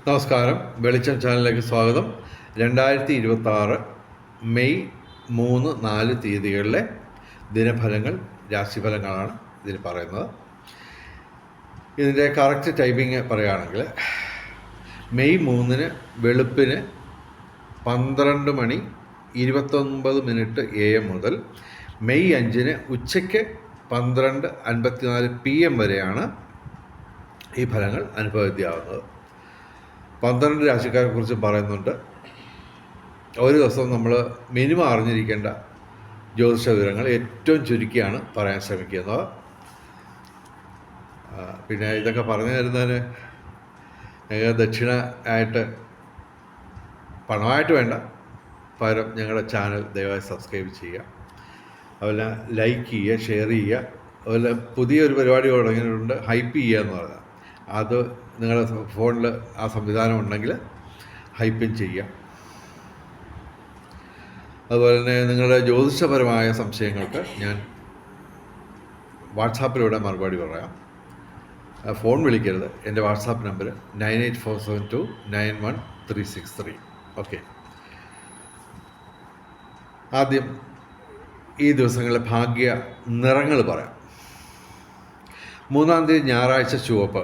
നമസ്കാരം. വെളിച്ചം ചാനലിലേക്ക് സ്വാഗതം. 2026 മെയ് 3, 4 തീയതികളിലെ ദിനഫലങ്ങൾ, രാശിഫലങ്ങളാണ് ഇതിൽ പറയുന്നത്. ഇതിൻ്റെ കറക്റ്റ് ടൈമിങ് പറയുകയാണെങ്കിൽ മെയ് 3 വെളുപ്പിന് 12:29 AM മുതൽ മെയ് 5 ഉച്ചയ്ക്ക് 12:54 PM വരെയാണ് ഈ ഫലങ്ങൾ അനുഭവവേദ്യമാകുന്നത്. 12 രാശിക്കാരെ കുറിച്ച് പറയുന്നുണ്ട്. ഒരു ദിവസം നമ്മൾ മിനിമം അറിഞ്ഞിരിക്കേണ്ട ജ്യോതിഷ വിവരങ്ങൾ ഏറ്റവും ചുരുക്കിയാണ് പറയാൻ ശ്രമിക്കുന്നത്. പിന്നെ ഇതൊക്കെ പറഞ്ഞു തരുന്നതിന് ദക്ഷിണ ആയിട്ട് പണമായിട്ട് വേണ്ട, പകരം ഞങ്ങളുടെ ചാനൽ ദയവായി സബ്സ്ക്രൈബ് ചെയ്യുക, അതുപോലെ ലൈക്ക് ചെയ്യുക, ഷെയർ ചെയ്യുക. അതുപോലെ പുതിയൊരു പരിപാടി തുടങ്ങിയിട്ടുണ്ട്, ഹൈപ്പ് ചെയ്യുക എന്ന് പറഞ്ഞാൽ. അത് നിങ്ങളുടെ ഫോണിൽ ആ സംവിധാനം ഉണ്ടെങ്കിൽ ഹൈപ്പിൻ ചെയ്യാം. അതുപോലെ തന്നെ നിങ്ങളുടെ ജ്യോതിഷപരമായ സംശയങ്ങൾക്ക് ഞാൻ വാട്സാപ്പിലൂടെ മറുപടി പറയാം. ഫോൺ വിളിക്കരുത്. എൻ്റെ വാട്സാപ്പ് നമ്പർ 9847291363. ഓക്കെ. ആദ്യം ഈ ദിവസങ്ങളിലെ ഭാഗ്യ നിറങ്ങൾ പറയാം. 3-ാം തീയതി ഞായറാഴ്ച ചുവപ്പ്,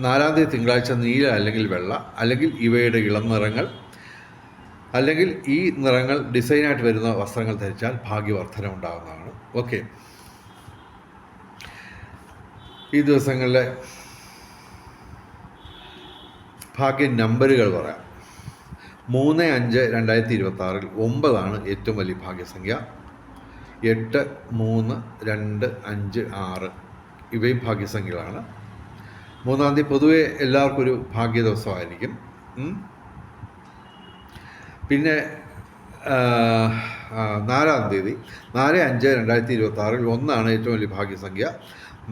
4-ാം തീയതി തിങ്കളാഴ്ച നീല അല്ലെങ്കിൽ വെള്ള, അല്ലെങ്കിൽ ഇവയുടെ ഇളം നിറങ്ങൾ, അല്ലെങ്കിൽ ഈ നിറങ്ങൾ ഡിസൈനായിട്ട് വരുന്ന വസ്ത്രങ്ങൾ ധരിച്ചാൽ ഭാഗ്യവർദ്ധന ഉണ്ടാകുന്നതാണ്. ഓക്കെ. ഈ ദിവസങ്ങളിലെ ഭാഗ്യ നമ്പറുകൾ പറയാം. 3-5-2026 9 ഏറ്റവും വലിയ ഭാഗ്യസംഖ്യ. 8, 3, 2, 5, 6 ഇവയും ഭാഗ്യസംഖ്യകളാണ്. 3-ാം തീയതി പൊതുവെ എല്ലാവർക്കും ഒരു ഭാഗ്യ ദിവസമായിരിക്കും. പിന്നെ 4-ാം തീയതി 4-5-2026 1 ഏറ്റവും വലിയ ഭാഗ്യസംഖ്യ.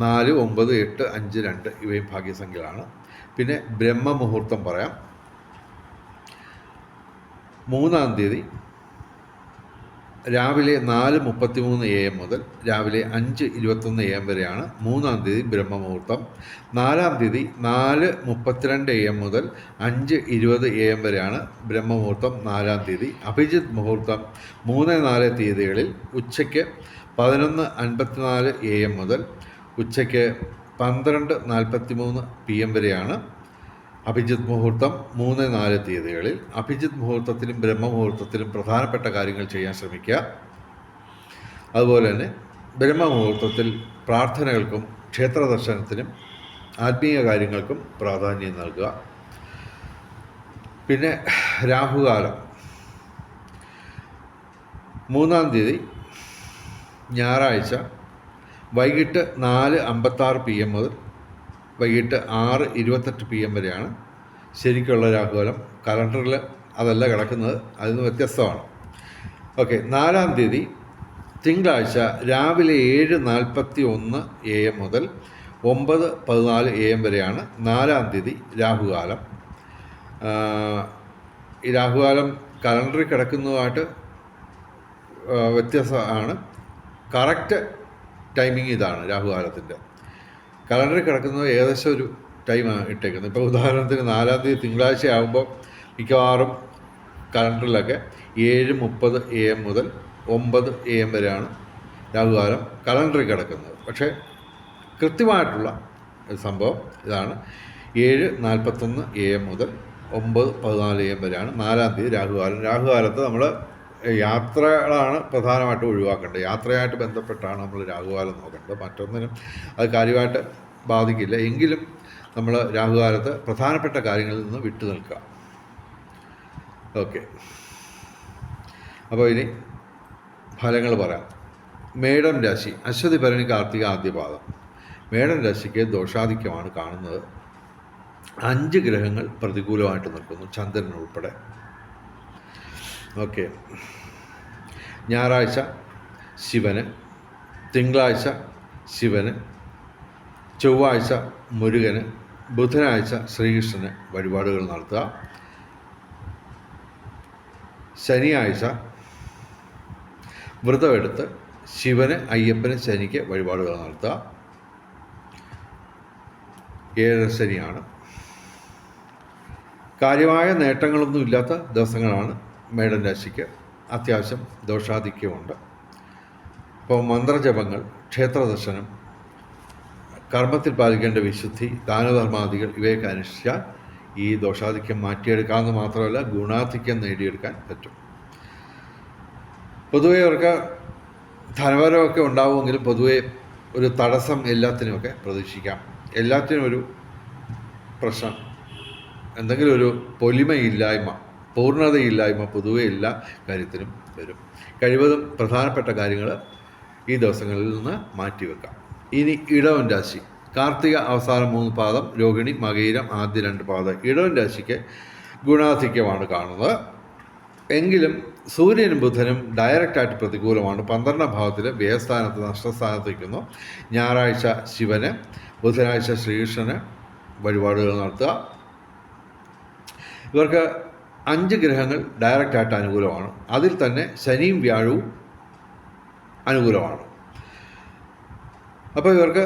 4, 9, 8, 5, 2 ഇവയും ഭാഗ്യസംഖ്യകളാണ്. പിന്നെ ബ്രഹ്മമുഹൂർത്തം പറയാം. 3-ാം തീയതി രാവിലെ 4:33 AM മുതൽ രാവിലെ 5:21 AM വരെയാണ് 3-ാം തീയതി ബ്രഹ്മമുഹൂർത്തം. 4-ാം തീയതി 4:32 AM മുതൽ 5:20 AM വരെയാണ് ബ്രഹ്മമുഹൂർത്തം 4-ാം തീയതി. അഭിജിത്ത് മുഹൂർത്തം 3, 4 തീയതികളിൽ ഉച്ചയ്ക്ക് 11:54 AM മുതൽ ഉച്ചയ്ക്ക് 12:43 PM വരെയാണ് അഭിജിത്ത് മുഹൂർത്തം 3, 4 തീയതികളിൽ. അഭിജിത്ത് മുഹൂർത്തത്തിലും ബ്രഹ്മമുഹൂർത്തത്തിലും പ്രധാനപ്പെട്ട കാര്യങ്ങൾ ചെയ്യാൻ ശ്രമിക്കുക. അതുപോലെ തന്നെ ബ്രഹ്മമുഹൂർത്തത്തിൽ പ്രാർത്ഥനകൾക്കും ക്ഷേത്ര ദർശനത്തിനും ആത്മീയ കാര്യങ്ങൾക്കും പ്രാധാന്യം നൽകുക. പിന്നെ രാഹുകാലം 3-ാം തീയതി ഞായറാഴ്ച വൈകിട്ട് 4:56 PM മുതൽ വൈകിട്ട് 6:28 PM വരെയാണ് ശരിക്കുള്ള രാഹുകാലം. കലണ്ടറിൽ അതല്ല കിടക്കുന്നത്, അതിൽ നിന്ന് വ്യത്യസ്തമാണ്. ഓക്കെ. 4-ാം തീയതി തിങ്കളാഴ്ച രാവിലെ 7:41 AM മുതൽ 9:14 AM വരെയാണ് 4-ാം തീയതി രാഹുകാലം. ഈ രാഹുകാലം കലണ്ടറിൽ കിടക്കുന്നതുമായിട്ട് വ്യത്യാസമാണ്. കറക്റ്റ് ടൈമിങ് ഇതാണ് രാഹുകാലത്തിൻ്റെ. കലണ്ടറിൽ കിടക്കുന്നത് ഏകദേശം ഒരു ടൈമാണ് ഇട്ടേക്കുന്നത്. ഇപ്പോൾ ഉദാഹരണത്തിന് 4-ാം തീയതി തിങ്കളാഴ്ച ആകുമ്പോൾ മിക്കവാറും കലണ്ടറിലൊക്കെ 7:30 AM മുതൽ 9 AM വരെയാണ് രാഹുകാലം കലണ്ടറിൽ കിടക്കുന്നത്. പക്ഷേ കൃത്യമായിട്ടുള്ള സംഭവം ഇതാണ്. 7:41 AM മുതൽ 9:14 AM വരെയാണ് 4-ാം തീയതി രാഹുകാലം. രാഹുകാലത്ത് നമ്മൾ യാത്രകളാണ് പ്രധാനമായിട്ടും ഒഴിവാക്കേണ്ടത്. യാത്രയായിട്ട് ബന്ധപ്പെട്ടാണ് നമ്മൾ രാഹുകാലം നോക്കേണ്ടത്. മറ്റൊന്നിനും അത് കാര്യമായിട്ട് ബാധിക്കില്ല. എങ്കിലും നമ്മൾ രാഹുകാലത്ത് പ്രധാനപ്പെട്ട കാര്യങ്ങളിൽ നിന്ന് വിട്ടു നിൽക്കുക. ഓക്കെ. അപ്പോൾ ഇനി ഫലങ്ങൾ പറയാം. മേടം രാശി, അശ്വതി ഭരണി കാർത്തിക ആദ്യപാദം. മേടം രാശിക്ക് ദോഷാധിക്യമാണ് കാണുന്നത്. 5 ഗ്രഹങ്ങൾ പ്രതികൂലമായിട്ട് നിൽക്കുന്നു, ചന്ദ്രൻ ഉൾപ്പെടെ. ഓക്കെ. ഞായറാഴ്ച ശിവന്, തിങ്കളാഴ്ച ശിവന്, ചൊവ്വാഴ്ച മുരുകന്, ബുധനാഴ്ച ശ്രീകൃഷ്ണന് വഴിപാടുകൾ നടത്തുക. ശനിയാഴ്ച വ്രതമെടുത്ത് ശിവന്, അയ്യപ്പന്, ശനിക്ക് വഴിപാടുകൾ നടത്തുക. 7 ശനിയാണ്. കാര്യമായ നേട്ടങ്ങളൊന്നും ഇല്ലാത്ത ദിവസങ്ങളാണ് മേടൻ രാശിക്ക്. അത്യാവശ്യം ദോഷാധിക്യമുണ്ട്. അപ്പോൾ മന്ത്രജപങ്ങൾ, ക്ഷേത്രദർശനം, കർമ്മത്തിൽ പാലിക്കേണ്ട വിശുദ്ധി, ദാനധർമാദികൾ ഇവയൊക്കെ അനുഷ്ഠിച്ചാൽ ഈ ദോഷാധിക്യം മാറ്റിയെടുക്കാമെന്ന് മാത്രമല്ല ഗുണാധിക്യം നേടിയെടുക്കാൻ പറ്റും. പൊതുവെ അവർക്ക് ധനപരമൊക്കെ ഉണ്ടാവുമെങ്കിലും പൊതുവെ ഒരു തടസ്സം എല്ലാത്തിനുമൊക്കെ പ്രതീക്ഷിക്കാം. എല്ലാത്തിനും ഒരു പ്രശ്നം, എന്തെങ്കിലും ഒരു പൊലിമയില്ലായ്മ, പൂർണ്ണതയില്ലായ്മ പൊതുവെ എല്ലാ കാര്യത്തിനും വരും. കഴിവതും പ്രധാനപ്പെട്ട കാര്യങ്ങൾ ഈ ദിവസങ്ങളിൽ നിന്ന് മാറ്റിവെക്കാം. ഇനി ഇടവൻ രാശി. കാർത്തിക അവസാനം 3 പാദം, രോഹിണി മകയിരം ആദ്യ 2 പാദം. ഇടവൻ രാശിക്ക് ഗുണാധിക്യമാണ് കാണുന്നത്. എങ്കിലും സൂര്യനും ബുധനും ഡയറക്റ്റായിട്ട് പ്രതികൂലമാണ്. 12ാം ഭാവത്തിൽ വ്യയസ്ഥാനത്ത് നഷ്ടസ്ഥാനത്ത് വയ്ക്കുന്നു. ഞായറാഴ്ച ശിവന്, ബുധനാഴ്ച ശ്രീകൃഷ്ണന് വഴിപാടുകൾ നടത്തുക. ഇവർക്ക് 5 ഗ്രഹങ്ങൾ ഡയറക്റ്റായിട്ട് അനുകൂലമാണ്. അതിൽ തന്നെ ശനിയും വ്യാഴവും അനുകൂലമാണ്. അപ്പോൾ ഇവർക്ക്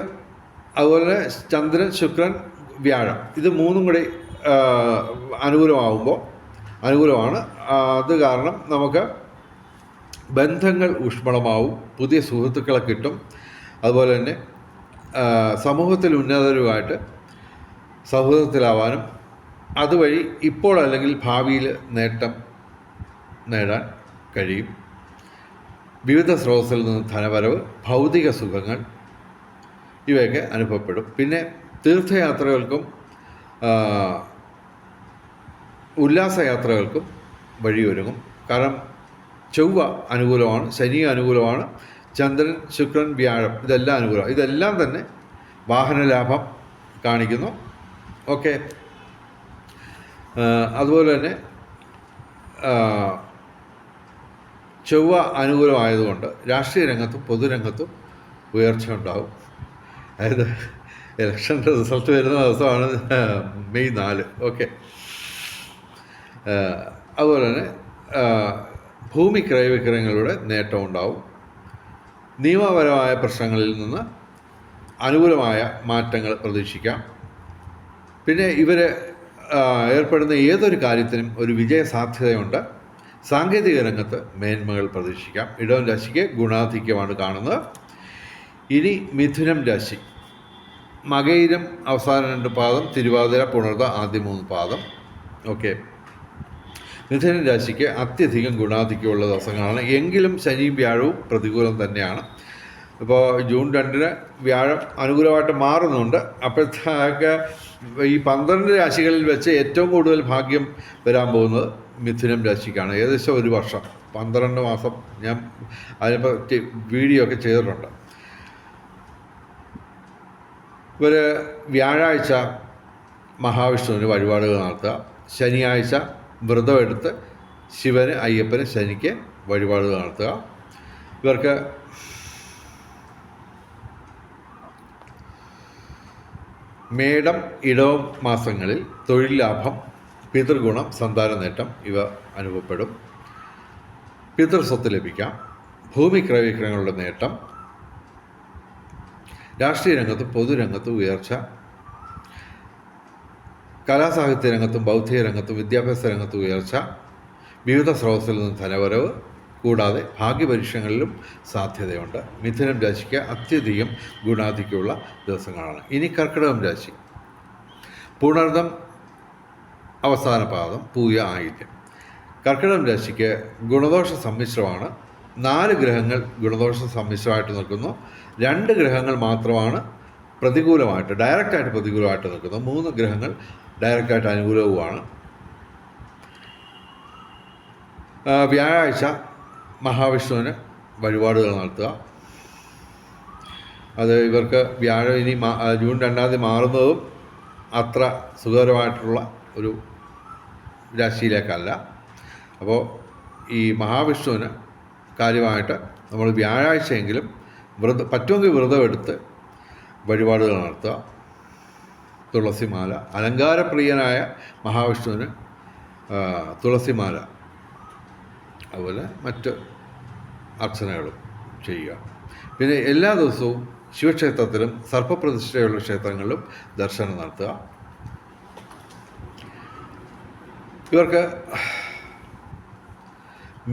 അതുപോലെ ചന്ദ്രൻ, ശുക്രൻ, വ്യാഴം ഇത് 3ഉം കൂടി അനുകൂലമാണ്. അത് കാരണം നമുക്ക് ബന്ധങ്ങൾ ഊഷ്മളമാവും, പുതിയ സുഹൃത്തുക്കളെ കിട്ടും. അതുപോലെ തന്നെ സമൂഹത്തിൽ ഉന്നതരുമായിട്ട് സൗഹൃദത്തിലാവാനും അതുവഴി ഇപ്പോൾ അല്ലെങ്കിൽ ഭാവിയിൽ നേട്ടം നേടാൻ കഴിയും. വിവിധ സ്രോതസ്സിൽ നിന്ന് ധനവരവ്, ഭൗതിക സുഖങ്ങൾ ഇവയൊക്കെ അനുഭവപ്പെടും. പിന്നെ തീർത്ഥയാത്രകൾക്കും ഉല്ലാസയാത്രകൾക്കും വഴിയൊരുങ്ങും. കാരണം ചൊവ്വ അനുകൂലമാണ്, ശനി അനുകൂലമാണ്, ചന്ദ്രൻ, ശുക്രൻ, വ്യാഴം ഇതെല്ലാം അനുകൂലമാണ്. ഇതെല്ലാം തന്നെ വാഹനലാഭം കാണിക്കുന്നു. ഓക്കെ. അതുപോലെ തന്നെ ചൊവ്വ അനുകൂലമായതുകൊണ്ട് രാഷ്ട്രീയ രംഗത്തും പൊതുരംഗത്തും ഉയർച്ച ഉണ്ടാകും. അതായത് ഇലക്ഷൻ്റെ റിസൾട്ട് വരുന്ന ദിവസമാണ് മെയ് 4. ഓക്കെ. അതുപോലെ തന്നെ ഭൂമി ക്രയവിക്രയങ്ങളുടെ നേട്ടം ഉണ്ടാവും. നിയമപരമായ പ്രശ്നങ്ങളിൽ നിന്ന് അനുകൂലമായ മാറ്റങ്ങൾ പ്രതീക്ഷിക്കാം. പിന്നെ ഇവർ ഏർപ്പെടുന്ന ഏതൊരു കാര്യത്തിനും ഒരു വിജയ സാധ്യതയുണ്ട്. സാങ്കേതിക രംഗത്ത് മേന്മകൾ പ്രതീക്ഷിക്കാം. ഇടവൻ രാശിക്ക് ഗുണാധിക്യമാണ് കാണുന്നത്. ഇനി മിഥുനം രാശി. മകയിരം അവസാന 2 പാദം, തിരുവാതിര, പുണർത ആദ്യ 3 പാദം. ഓക്കെ. മിഥുനം രാശിക്ക് അത്യധികം ഗുണാധിക്യമുള്ള ദിവസങ്ങളാണ്. എങ്കിലും ശനിയും വ്യാഴവും പ്രതികൂലം തന്നെയാണ്. ഇപ്പോൾ ജൂൺ 2 വ്യാഴം അനുകൂലമായിട്ട് മാറുന്നുണ്ട്. അപ്പോഴത്തേക്ക് ഈ 12 രാശികളിൽ വെച്ച് ഏറ്റവും കൂടുതൽ ഭാഗ്യം വരാൻ പോകുന്നത് മിഥുനം രാശിക്കാണ്. ഏകദേശം 1 വർഷം, 12 മാസം ഞാൻ അതിനെപ്പറ്റി വീഡിയോ ഒക്കെ ചെയ്തിട്ടുണ്ട്. ഇവർ വ്യാഴാഴ്ച മഹാവിഷ്ണുവിന് വഴിപാടുകൾ നടത്തുക. ശനിയാഴ്ച വ്രതമെടുത്ത് ശിവന്, അയ്യപ്പന്, ശനിക്ക് വഴിപാടുകൾ നടത്തുക. ഇവർക്ക് മേടം, ഇടവം മാസങ്ങളിൽ തൊഴിൽ ലാഭം, പിതൃഗുണം, സന്താന നേട്ടം ഇവ അനുഭവപ്പെടും. പിതൃസ്വത്ത് ലഭിക്കാം. ഭൂമി ക്രയവിക്രയങ്ങളുടെ നേട്ടം. രാഷ്ട്രീയ രംഗത്തും പൊതുരംഗത്തും ഉയർച്ച. കലാസാഹിത്യ രംഗത്തും ബൗദ്ധിക രംഗത്തും വിദ്യാഭ്യാസ രംഗത്തും ഉയർച്ച. വിവിധ സ്രോതസ്സിൽ നിന്ന് ധനവരവ്. കൂടാതെ ഭാഗ്യപരീക്ഷകളിലും സാധ്യതയുണ്ട്. മിഥുനം രാശിക്ക് അത്യധികം ഗുണാധിക്യമുള്ള ദിവസങ്ങളാണ്. ഇനി കർക്കിടകം രാശി. പുണർദം അവസാന പാദം, പൂയ ആയില്യം. കർക്കിടകം രാശിക്ക് ഗുണദോഷ സമ്മിശ്രമാണ്. 4 ഗ്രഹങ്ങൾ ഗുണദോഷ സമ്മിശ്രമായിട്ട് നിൽക്കുന്നു. 2 ഗ്രഹങ്ങൾ മാത്രമാണ് പ്രതികൂലമായിട്ട്, ഡയറക്റ്റായിട്ട് പ്രതികൂലമായിട്ട് നിൽക്കുന്നു. 3 ഗ്രഹങ്ങൾ ഡയറക്റ്റായിട്ട് അനുകൂലവുമാണ്. വ്യാഴാഴ്ച മഹാവിഷ്ണുവിന് വഴിപാടുകൾ നടത്തുക. അത് ഇവർക്ക് വ്യാഴം ഇനി ജൂൺ 2 മാറുന്നതും അത്ര സുഖകരമായിട്ടുള്ള ഒരു രാശിയിലേക്കല്ല. അപ്പോൾ ഈ മഹാവിഷ്ണുവിന് കാര്യമായിട്ട് നമ്മൾ വ്യാഴാഴ്ചയെങ്കിലും പറ്റുമെങ്കിൽ വ്രതമെടുത്ത് വഴിപാടുകൾ നടത്തുക. തുളസിമാല, അലങ്കാരപ്രിയനായ മഹാവിഷ്ണുവിന് തുളസിമാല, അതുപോലെ മറ്റ് അർച്ചനകളും ചെയ്യുക. പിന്നെ എല്ലാ ദിവസവും ശിവക്ഷേത്രത്തിലും സർപ്പപ്രതിഷ്ഠയുള്ള ക്ഷേത്രങ്ങളിലും ദർശനം നടത്തുക. ഇവർക്ക്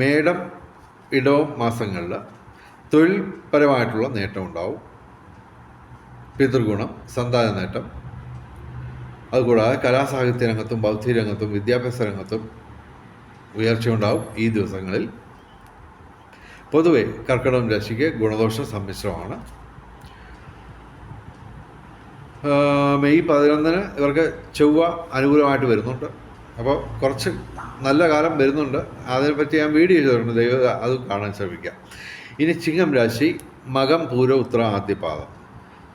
മേടം ഇടവം മാസങ്ങളിൽ തൊഴിൽപരമായിട്ടുള്ള നേട്ടം ഉണ്ടാവും, പിതൃഗുണം, സന്താന നേട്ടം. അതുകൂടാതെ കലാസാഹിത്യ രംഗത്തും ബൗദ്ധിക രംഗത്തും വിദ്യാഭ്യാസ രംഗത്തും ഉയർച്ചയുണ്ടാവും ഈ ദിവസങ്ങളിൽ. പൊതുവെ കർക്കിടകം രാശിക്ക് ഗുണദോഷ സമ്മിശ്രമാണ്. മെയ് 11 ഇവർക്ക് ചൊവ്വ അനുകൂലമായിട്ട് വരുന്നുണ്ട്. അപ്പോൾ കുറച്ച് നല്ല കാലം വരുന്നുണ്ട്. അതിനെപ്പറ്റി ഞാൻ വീഡിയോ ചെയ്തിട്ടുണ്ട്, ദൈവം അത് കാണാൻ ശ്രമിക്കാം. ഇനി ചിങ്ങം രാശി, മകം, പൂര, ഉത്തര, ആദ്യപാദം.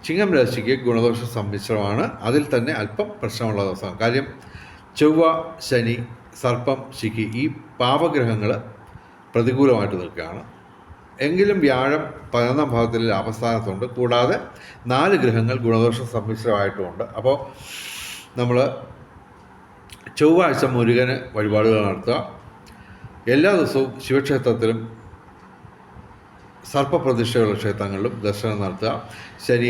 ചിങ്ങം രാശിക്ക് ഗുണദോഷ സമ്മിശ്രമാണ്. അതിൽ തന്നെ അല്പം പ്രശ്നമുള്ള ദിവസമാണ്. കാര്യം ചൊവ്വ, ശനി, സർപ്പം, ശിഖി ഈ പാപഗ്രഹങ്ങൾ പ്രതികൂലമായിട്ട് നിൽക്കുകയാണ്. എങ്കിലും വ്യാഴം 11ാം ഭാവത്തിൽ ലാഭസ്ഥാനത്തുണ്ട്. കൂടാതെ 4 ഗ്രഹങ്ങൾ ഗുണദോഷ സമ്മിശ്രമായിട്ടുമുണ്ട്. അപ്പോൾ നമ്മൾ ചൊവ്വാഴ്ച മുരുകന് വഴിപാടുകൾ നടത്തുക. എല്ലാ ദിവസവും ശിവക്ഷേത്രത്തിലും സർപ്പപ്രതിഷ്ഠയുള്ള ക്ഷേത്രങ്ങളിലും ദർശനം നടത്തുക. ശനി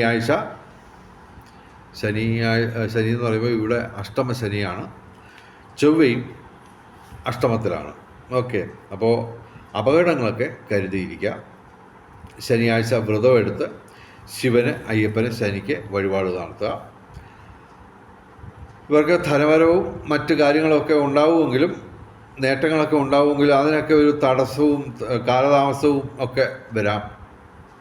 എന്ന് പറയുമ്പോൾ ഇവിടെ അഷ്ടമ ശനിയാണ്, ചൊവ്വയും അഷ്ടമത്തിലാണ്. ഓക്കെ, അപ്പോൾ അപകടങ്ങളൊക്കെ കരുതിയിരിക്കുക. ശനിയാഴ്ച വ്രതം എടുത്ത് ശിവന്, അയ്യപ്പന്, ശനിക്ക് വഴിപാട് നടത്തുക. ഇവർക്ക് ധനവരവും മറ്റു കാര്യങ്ങളൊക്കെ ഉണ്ടാവുമെങ്കിലും, നേട്ടങ്ങളൊക്കെ ഉണ്ടാവുമെങ്കിലും അതിനൊക്കെ ഒരു തടസ്സവും കാലതാമസവും ഒക്കെ വരാം.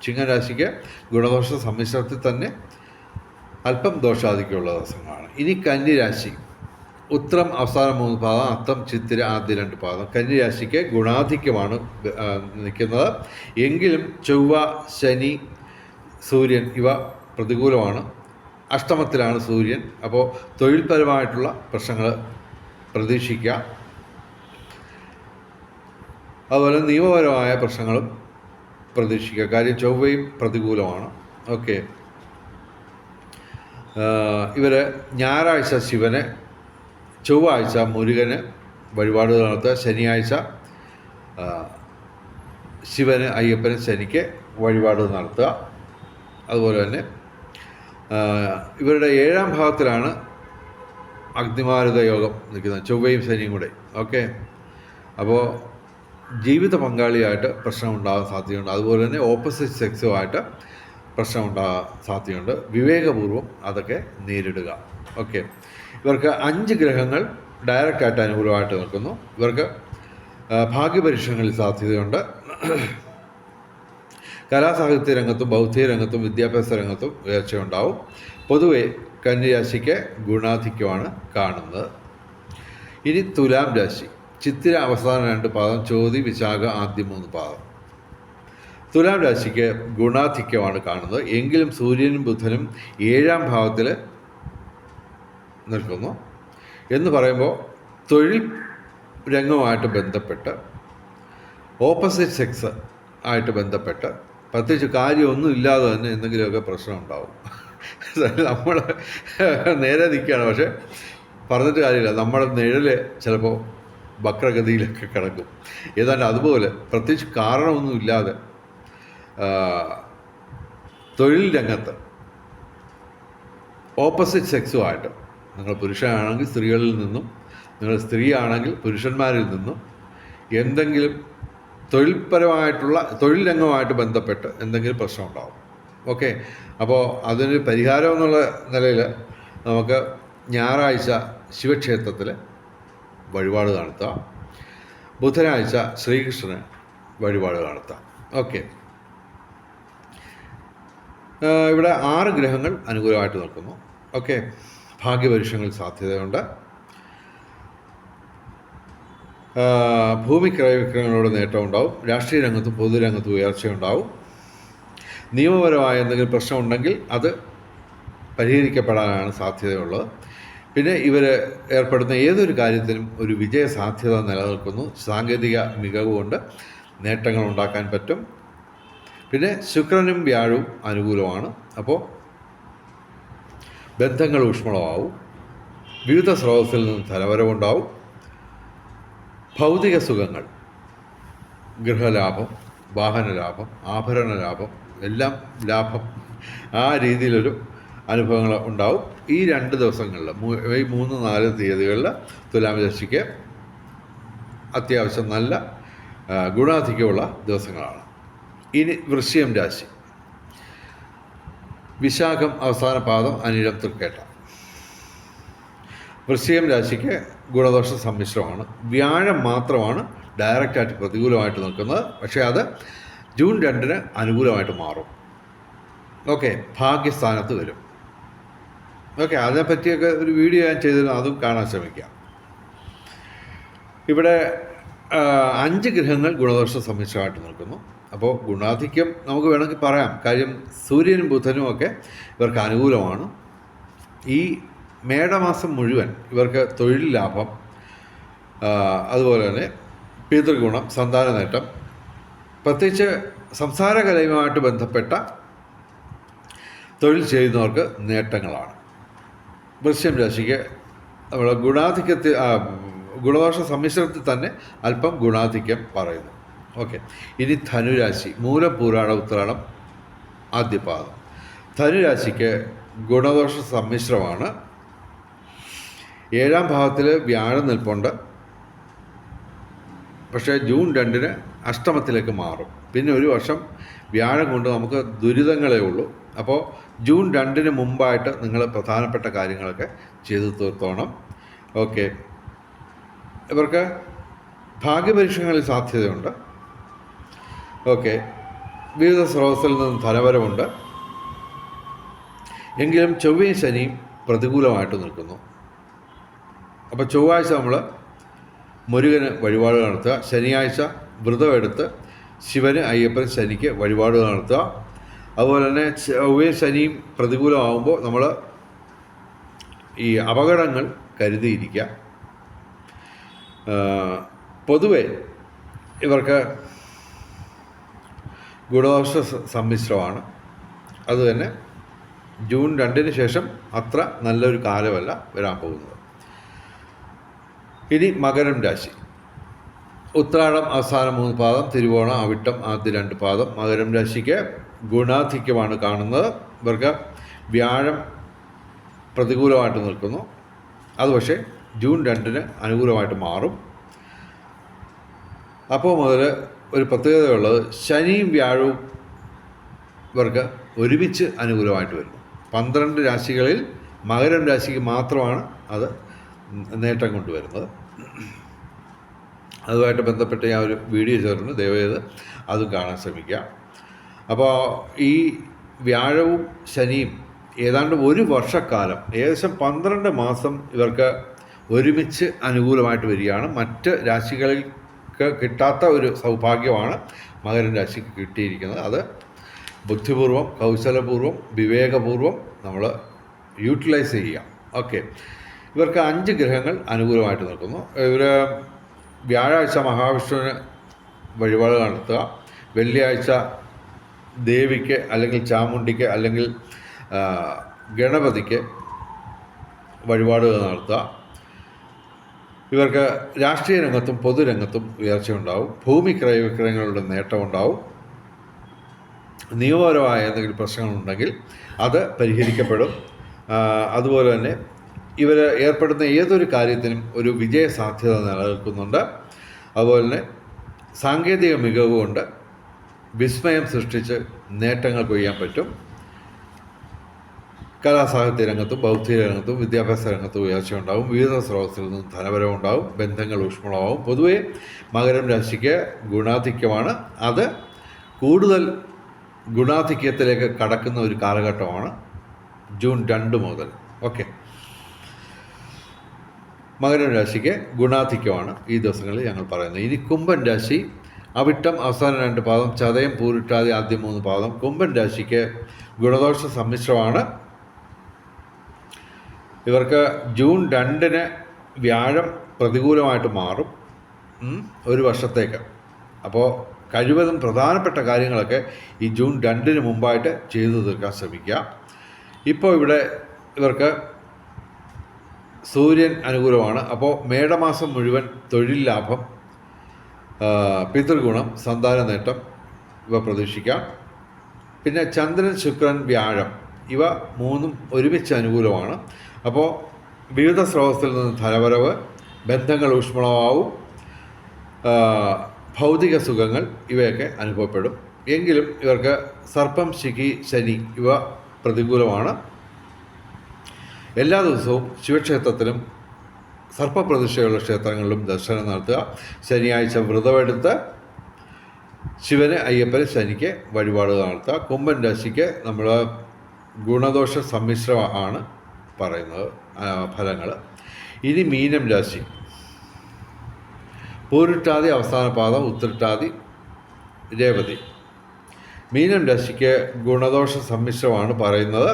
ചിങ്ങരാശിക്ക് ഗുണദോഷ സമ്മിശ്രത്തിൽ തന്നെ അല്പം ദോഷാധിക്യമുള്ള ദിവസങ്ങളാണ്. ഇനി കന്നിരാശി, ഉത്രം അവസാന 3 പാദം, അത്തം, ചിത്തിര ആദ്യ 2 പാദം. കന്നിരാശിക്ക് ഗുണാധിക്യമാണ് നിൽക്കുന്നത്. എങ്കിലും ചൊവ്വ, ശനി, സൂര്യൻ ഇവ പ്രതികൂലമാണ്. അഷ്ടമത്തിലാണ് സൂര്യൻ. അപ്പോൾ തൊഴിൽപരമായിട്ടുള്ള പ്രശ്നങ്ങൾ പ്രതീക്ഷിക്കുക. അതുപോലെ നിയമപരമായ പ്രശ്നങ്ങളും പ്രതീക്ഷിക്കുക. കാര്യം ചൊവ്വയും പ്രതികൂലമാണ്. ഓക്കെ, ഇവർ ഞായറാഴ്ച ശിവന്, ചൊവ്വാഴ്ച മുരുകന് വഴിപാട് നടത്തുക. ശനിയാഴ്ച ശിവന്, അയ്യപ്പന്, ശനിക്ക് വഴിപാട് നടത്തുക. അതുപോലെ തന്നെ ഇവരുടെ 7ാം ഭാവത്തിലാണ് അഗ്നിമാരുത യോഗം നിൽക്കുന്നത്, ചൊവ്വയും ശനിയും കൂടെ. ഓക്കെ, അപ്പോൾ ജീവിത പങ്കാളിയായിട്ട് പ്രശ്നം ഉണ്ടാകാൻ സാധ്യതയുണ്ട്. അതുപോലെ തന്നെ ഓപ്പോസിറ്റ് സെക്സുമായിട്ട് പ്രശ്നം ഉണ്ടാകാൻ സാധ്യതയുണ്ട്. വിവേകപൂർവ്വം അതൊക്കെ നേരിടുക. ഓക്കെ, ഇവർക്ക് 5 ഗ്രഹങ്ങൾ ഡയറക്റ്റായിട്ട് അനുകൂലമായിട്ട് നിൽക്കുന്നു. ഇവർക്ക് ഭാഗ്യപരീക്ഷണങ്ങളിൽ സാധ്യതയുണ്ട്. കലാസാഹിത്യ രംഗത്തും ബൗദ്ധിക രംഗത്തും വിദ്യാഭ്യാസ രംഗത്തും ഉയർച്ചയുണ്ടാവും. പൊതുവെ കന്നിരാശിക്ക് ഗുണാധിക്യമാണ് കാണുന്നത്. ഇനി തുലാം രാശി, ചിത്തിര അവസാന 2 പാദം, ചോതി, വിശാഖ ആദ്യ 3 പാദം. തുലാം രാശിക്ക് ഗുണാധിക്യമാണ് കാണുന്നത്. എങ്കിലും സൂര്യനും ബുധനും 7ാം ഭാവത്തിൽ നിൽക്കുന്നു. എന്ന് പറയുമ്പോൾ തൊഴിൽ രംഗവുമായിട്ട് ബന്ധപ്പെട്ട്, ഓപ്പോസിറ്റ് സെക്സ് ആയിട്ട് ബന്ധപ്പെട്ട്, പ്രത്യേകിച്ച് കാര്യമൊന്നും ഇല്ലാതെ തന്നെ എന്തെങ്കിലുമൊക്കെ പ്രശ്നം ഉണ്ടാവും. നമ്മൾ നേരെ നിൽക്കുകയാണ്, പക്ഷേ പറഞ്ഞിട്ട് കാര്യമില്ല. നമ്മുടെ നിഴൽ ചിലപ്പോൾ വക്രഗതിയിലൊക്കെ കിടക്കും. ഏതാണ്ട് അതുപോലെ പ്രത്യേകിച്ച് കാരണമൊന്നുമില്ലാതെ തൊഴിൽ രംഗത്ത് ഓപ്പോസിറ്റ് സെക്സുമായിട്ട്, നിങ്ങൾ പുരുഷനാണെങ്കിൽ സ്ത്രീകളിൽ നിന്നും, നിങ്ങൾ സ്ത്രീയാണെങ്കിൽ പുരുഷന്മാരിൽ നിന്നും എന്തെങ്കിലും തൊഴിൽ രംഗമായിട്ട് ബന്ധപ്പെട്ട് എന്തെങ്കിലും പ്രശ്നം ഉണ്ടാവും. ഓക്കെ, അപ്പോൾ അതിന് പരിഹാരം എന്നുള്ള നിലയിൽ നമുക്ക് ഞായറാഴ്ച ശിവക്ഷേത്രത്തിൽ വഴിപാട് നടത്താം. ബുധനാഴ്ച ശ്രീകൃഷ്ണന് വഴിപാട് നടത്താം. ഓക്കെ, ഇവിടെ 6 ഗ്രഹങ്ങൾ അനുകൂലമായിട്ട് നിൽക്കുന്നു. ഓക്കെ, ഭാഗ്യപരീക്ഷണങ്ങളിൽ സാധ്യതയുണ്ട്. ഭൂമി ക്രയവിക്രയങ്ങളോട് നേട്ടം ഉണ്ടാവും. രാഷ്ട്രീയ രംഗത്തും പൊതുരംഗത്തും ഉയർച്ചയുണ്ടാവും. നിയമപരമായ എന്തെങ്കിലും പ്രശ്നമുണ്ടെങ്കിൽ അത് പരിഹരിക്കപ്പെടാനാണ് സാധ്യതയുള്ളത്. പിന്നെ ഇവർ ഏർപ്പെടുന്ന ഏതൊരു കാര്യത്തിനും ഒരു വിജയ സാധ്യത നിലനിൽക്കുന്നു. സാങ്കേതിക മികവ് കൊണ്ട് നേട്ടങ്ങൾ ഉണ്ടാക്കാൻ പറ്റും. പിന്നെ ശുക്രനും വ്യാഴവും അനുകൂലമാണ്. അപ്പോൾ ബന്ധങ്ങൾ ഊഷ്മളമാവും. വിവിധ സ്രോതസ്സിൽ നിന്ന് ധനവരവുണ്ടാവും. ഭൗതിക സുഖങ്ങൾ, ഗൃഹലാഭം, വാഹനലാഭം, ആഭരണ ലാഭം, എല്ലാം ലാഭം, ആ രീതിയിലൊരു അനുഭവങ്ങൾ ഉണ്ടാവും. ഈ 2 ദിവസങ്ങളിൽ മെയ് 3, 4 തീയതികളിൽ തുലാം രാശിക്ക് അത്യാവശ്യം നല്ല ഗുണാധിക്യമുള്ള ദിവസങ്ങളാണ്. ഇനി വൃശ്ചികം രാശി. വിശാഖം അവസാന പാദം, അനിഴം തൃക്കേട്ട. വൃശ്ചികം രാശിക്ക് ഗുണദോഷ സമ്മിശ്രമാണ്. വ്യാഴം മാത്രമാണ് ഡയറക്റ്റായിട്ട് പ്രതികൂലമായിട്ട് നിൽക്കുന്നത്. പക്ഷേ അത് ജൂൺ 2 അനുകൂലമായിട്ട് മാറും. ഓക്കെ, ഭാഗ്യസ്ഥാനത്ത് വരും. ഓക്കെ, അതിനെപ്പറ്റിയൊക്കെ ഒരു വീഡിയോ ഞാൻ ചെയ്തിരുന്നു, അതും കാണാൻ ശ്രമിക്കാം. ഇവിടെ 5 ഗ്രഹങ്ങൾ ഗുണദോഷ സമ്മിശ്രമായിട്ട് നിൽക്കുന്നു. അപ്പോൾ ഗുണാധിക്യം നമുക്ക് വേണമെങ്കിൽ പറയാം. കാര്യം സൂര്യനും ബുധനും ഒക്കെ ഇവർക്ക് അനുകൂലമാണ്. ഈ മേടമാസം മുഴുവൻ ഇവർക്ക് തൊഴിൽ ലാഭം, അതുപോലെ തന്നെ പിതൃഗുണം, സന്താന നേട്ടം, പ്രത്യേകിച്ച് സംസാര കലയുമായിട്ട് ബന്ധപ്പെട്ട തൊഴിൽ ചെയ്യുന്നവർക്ക് നേട്ടങ്ങളാണ്. വൃശ്ചികം രാശിക്ക് നമ്മൾ ഗുണാധിക്യത്തിൽ ഗുണദോഷ സമ്മിശ്രത്തിൽ തന്നെ അല്പം ഗുണാധിക്യം പറയുന്നു. ഓക്കെ, ഇനി ധനുരാശി. മൂലം, പൂരാട, ഉത്രാടം, ആദ്യപാദം. ധനുരാശിക്ക് ഗുണദോഷ സമ്മിശ്രമാണ്. 7ാം ഭാവത്തിൽ വ്യാഴം നിൽപ്പുണ്ട്. പക്ഷേ ജൂൺ 2 അഷ്ടമത്തിലേക്ക് മാറും. പിന്നെ ഒരു വർഷം വ്യാഴം കൊണ്ട് നമുക്ക് ദുരിതങ്ങളേ ഉള്ളൂ. അപ്പോൾ ജൂൺ 2 മുമ്പായിട്ട് നിങ്ങൾ പ്രധാനപ്പെട്ട കാര്യങ്ങളൊക്കെ ചെയ്തു തീർത്തോണം. ഓക്കെ, ഇവർക്ക് ഭാഗ്യപരീക്ഷണങ്ങളിൽ സാധ്യതയുണ്ട്. ഓക്കെ, വിവിധ സ്രോതസ്സിൽ നിന്ന് ധനവരവുണ്ട്. എങ്കിലും ചൊവ്വയും ശനിയും പ്രതികൂലമായിട്ട് നിൽക്കുന്നു. അപ്പോൾ ചൊവ്വാഴ്ച നമ്മൾ മുരുകന് വഴിപാട് നടത്തുക. ശനിയാഴ്ച വ്രതമെടുത്ത് ശിവന്, അയ്യപ്പന്, ശനിക്ക് വഴിപാട് നടത്തുക. അതുപോലെ തന്നെ ചൊവ്വയും ശനിയും പ്രതികൂലമാകുമ്പോൾ നമ്മൾ ഈ അപകടങ്ങൾ കരുതിയിരിക്കുക. പൊതുവെ ഇവർക്ക് ഗുണദോഷ സമ്മിശ്രമാണ്. അതുതന്നെ ജൂൺ 2 ശേഷം അത്ര നല്ലൊരു കാലമല്ല വരാൻ പോകുന്നത്. ഇനി മകരം രാശി. ഉത്രാടം അവസാന 3 പാദം, തിരുവോണം, അവിട്ടം ആദ്യ 2 പാദം. മകരം രാശിക്ക് ഗുണാധിക്യമാണ് കാണുന്നത്. ഇവർക്ക് വ്യാഴം പ്രതികൂലമായിട്ട് നിൽക്കുന്നു. അത് പക്ഷേ ജൂൺ 2 അനുകൂലമായിട്ട് മാറും. അപ്പോൾ മുതൽ ഒരു പ്രത്യേകതയുള്ളത്, ശനിയും വ്യാഴവും ഇവർക്ക് ഒരുമിച്ച് അനുകൂലമായിട്ട് വരുന്നു. 12 രാശികളിൽ മകരം രാശിക്ക് മാത്രമാണ് അത് നേട്ടം കൊണ്ടുവരുന്നത്. അതുമായിട്ട് ബന്ധപ്പെട്ട് ഞാൻ ഒരു വീഡിയോ ചേർന്ന് ദയവേത് അതും കാണാൻ ശ്രമിക്കാം. അപ്പോൾ ഈ വ്യാഴവും ശനിയും ഏതാണ്ട് ഒരു വർഷക്കാലം, ഏകദേശം 12 മാസം ഇവർക്ക് ഒരുമിച്ച് അനുകൂലമായിട്ട് വരികയാണ്. മറ്റ് രാശികൾക്ക് കിട്ടാത്ത ഒരു സൗഭാഗ്യമാണ് മകരം രാശിക്ക് കിട്ടിയിരിക്കുന്നത്. അത് ബുദ്ധിപൂർവം, കൗശലപൂർവം, വിവേകപൂർവം നമ്മൾ യൂട്ടിലൈസ് ചെയ്യാം. ഓക്കെ, ഇവർക്ക് 5 ഗ്രഹങ്ങൾ അനുകൂലമായിട്ട് നിൽക്കുന്നു. ഇവർ വ്യാഴാഴ്ച മഹാവിഷ്ണുവിന് വഴിപാട് നടത്തുക. വെള്ളിയാഴ്ച ദേവിക്ക് അല്ലെങ്കിൽ ചാമുണ്ടിക്ക് അല്ലെങ്കിൽ ഗണപതിക്ക് വഴിപാടുകൾ നടത്തുക. ഇവർക്ക് രാഷ്ട്രീയ രംഗത്തും പൊതുരംഗത്തും ഉയർച്ചയുണ്ടാവും. ഭൂമി ക്രയവിക്രയങ്ങളുടെ നേട്ടമുണ്ടാവും. നിയമപരമായ എന്തെങ്കിലും പ്രശ്നങ്ങളുണ്ടെങ്കിൽ അത് പരിഹരിക്കപ്പെടും. അതുപോലെ തന്നെ ഇവർ ഏർപ്പെടുന്ന ഏതൊരു കാര്യത്തിനും ഒരു വിജയ സാധ്യത നിലനിൽക്കുന്നുണ്ട്. അതുപോലെ തന്നെ സാങ്കേതിക മികവ് കൊണ്ട് വിസ്മയം സൃഷ്ടിച്ച് നേട്ടങ്ങൾ കൊയ്യാൻ പറ്റും. കലാസാഹിത്യ രംഗത്തും ബൗദ്ധിക രംഗത്തും വിദ്യാഭ്യാസ രംഗത്തും ഉയർച്ചയുണ്ടാവും. വിവിധ സ്രോതസ്സിൽ നിന്നും ധനപരമുണ്ടാവും. ബന്ധങ്ങൾ ഊഷ്മളമാവും. പൊതുവെ മകരം രാശിക്ക് ഗുണാധിക്യമാണ്. അത് കൂടുതൽ ഗുണാധിക്യത്തിലേക്ക് കടക്കുന്ന ഒരു കാലഘട്ടമാണ് ജൂൺ 2 മുതൽ. ഓക്കെ, മകരം രാശിക്ക് ഗുണാധിക്യമാണ് ഈ ദിവസങ്ങളിൽ ഞങ്ങൾ പറയുന്നത്. ഇനി കുംഭൻ രാശി. അവിട്ടം അവസാന 2 പാദം, ചതയം പൂരിട്ടാതി ആദ്യ 3 പാദം. കുംഭൻ രാശിക്ക് ഗുണദോഷ സമ്മിശ്രമാണ്. ഇവർക്ക് ജൂൺ 2 വ്യാഴം പ്രതികൂലമായിട്ട് മാറും ഒരു വർഷത്തേക്ക്. അപ്പോൾ കഴിവതും പ്രധാനപ്പെട്ട കാര്യങ്ങളൊക്കെ ഈ ജൂൺ 2 മുമ്പായിട്ട് ചെയ്തു തീർക്കാൻ ശ്രമിക്കുക. ഇപ്പോൾ ഇവിടെ ഇവർക്ക് സൂര്യൻ അനുകൂലമാണ്. അപ്പോൾ മേടമാസം മുഴുവൻ തൊഴിൽ ലാഭം, പിതൃഗുണം, സന്താന നേട്ടം ഇവ പ്രതീക്ഷിക്കാം. പിന്നെ ചന്ദ്രൻ, ശുക്രൻ, വ്യാഴം ഇവ 3 ഒരുമിച്ച് അനുകൂലമാണ്. അപ്പോൾ വിവിധ സ്രോതസ്സിൽ നിന്ന് ധനവരവ്, ബന്ധങ്ങൾ ഊഷ്മളമാവും. ഭൗതിക സുഖങ്ങൾ ഇവയൊക്കെ അനുഭവപ്പെടും. എങ്കിലും ഇവർക്ക് സർപ്പം, ശിഖി, ശനി ഇവ പ്രതികൂലമാണ്. എല്ലാ ദിവസവും ശിവക്ഷേത്രത്തിലും സർപ്പപ്രതിഷ്ഠയുള്ള ക്ഷേത്രങ്ങളിലും ദർശനം നടത്തുക. ശനിയാഴ്ച വ്രതമെടുത്ത് ശിവന്, അയ്യപ്പന്, ശനിക്ക് വഴിപാട് നടത്തുക. കുംഭൻ രാശിക്ക് നമ്മൾ ഗുണദോഷ സമ്മിശ്രമാണ് പറയുന്നത് ഫലങ്ങൾ. ഇനി മീനം രാശി. പൂരുട്ടാതി അവസാന പാദം, ഉത്രട്ടാതി, രേവതി. മീനം രാശിക്ക് ഗുണദോഷ സമ്മിശ്രമാണ് പറയുന്നത്.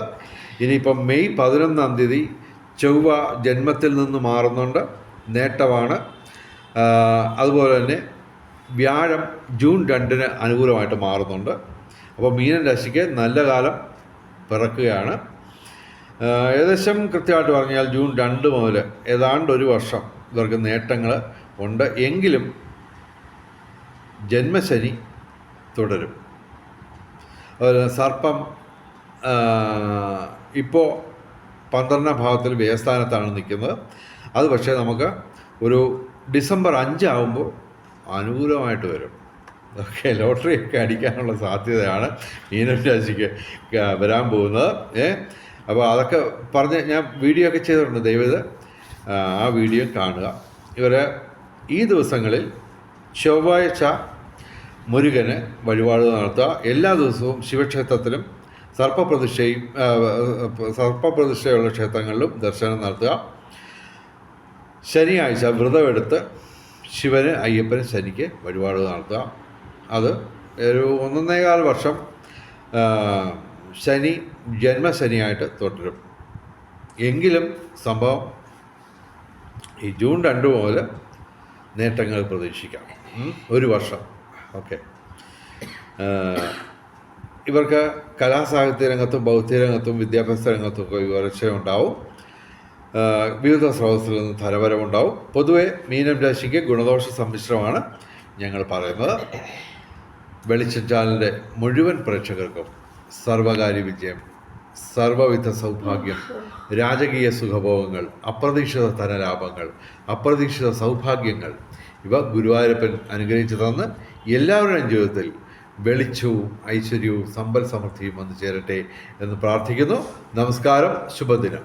ഇനിയിപ്പം മെയ് 11 ചൊവ്വ ജന്മത്തിൽ നിന്ന് മാറുന്നുണ്ട്, നേട്ടമാണ്. അതുപോലെ തന്നെ വ്യാഴം ജൂൺ 2 അനുകൂലമായിട്ട് മാറുന്നുണ്ട്. അപ്പോൾ മീനം രാശിക്ക് നല്ല കാലം പിറക്കുകയാണ്. ഏകദേശം കൃത്യമായിട്ട് പറഞ്ഞാൽ ജൂൺ 2 മുതൽ ഏതാണ്ട് ഒരു വർഷം ഇവർക്ക് നേട്ടങ്ങൾ ഉണ്ട്. എങ്കിലും ജന്മശനി തുടരും. അതുപോലെ സർപ്പം ഇപ്പോൾ 12ാം ഭാവത്തിൽ വ്യയസ്ഥാനത്താണ് നിൽക്കുന്നത്. അത് പക്ഷേ നമുക്ക് ഒരു ഡിസംബർ 5 ആകുമ്പോൾ അനുകൂലമായിട്ട് വരും. ഓക്കെ, ലോട്ടറിയൊക്കെ അടിക്കാനുള്ള സാധ്യതയാണ് മീനം രാശിക്ക് വരാൻ പോകുന്നത്. അപ്പോൾ അതൊക്കെ പറഞ്ഞ് ഞാൻ വീഡിയോ ഒക്കെ ചെയ്തിട്ടുണ്ട്. ദയവേത് ആ വീഡിയോ കാണുക. ഇവർ ഈ ദിവസങ്ങളിൽ ചൊവ്വാഴ്ച മുരുകന് വഴിപാട് നടത്തുക. എല്ലാ ദിവസവും ശിവക്ഷേത്രത്തിലും സർപ്പപ്രതിഷ്ഠയുള്ള ക്ഷേത്രങ്ങളിലും ദർശനം നടത്തുക. ശനിയാഴ്ച വ്രതമെടുത്ത് ശിവന്, അയ്യപ്പന്, ശനിക്ക് വഴിപാട് നടത്തുക. അത് ഒരു 1.25 വർഷം ശനി ജന്മശനിയായിട്ട് തുടരും. എങ്കിലും സംഭവം ഈ ജൂൺ 2 മുതൽ നേട്ടങ്ങൾ പ്രതീക്ഷിക്കാം. ഒരു വർഷം. ഓക്കെ, ഇവർക്ക് കലാസാഹിത്യ രംഗത്തും ബൗദ്ധിക രംഗത്തും വിദ്യാഭ്യാസ രംഗത്തും ഒക്കെ ഉയർച്ചയുണ്ടാവും. വിവിധ സ്രോതസ്സിൽ നിന്ന് ധനവരവുണ്ടാവും. പൊതുവെ മീനം രാശിക്ക് ഗുണദോഷ സമ്മിശ്രമാണ് ഞങ്ങൾ പറയുന്നത്. വെളിച്ചം ചാനലിൻ്റെ മുഴുവൻ പ്രേക്ഷകർക്കും സർവകാര്യ വിജയം, സർവവിധ സൗഭാഗ്യം, രാജകീയ സുഖഭോഗങ്ങൾ, അപ്രതീക്ഷിത ധനലാഭങ്ങൾ, അപ്രതീക്ഷിത സൗഭാഗ്യങ്ങൾ ഇവ ഗുരുവായൂരപ്പൻ അനുഗ്രഹിച്ചു തന്ന് എല്ലാവരുടെയും ജീവിതത്തിൽ വെളിച്ചവും ഐശ്വര്യവും സമ്പൽ സമൃദ്ധിയും വന്നു ചേരട്ടെ എന്ന് പ്രാർത്ഥിക്കുന്നു. നമസ്കാരം, ശുഭദിനം.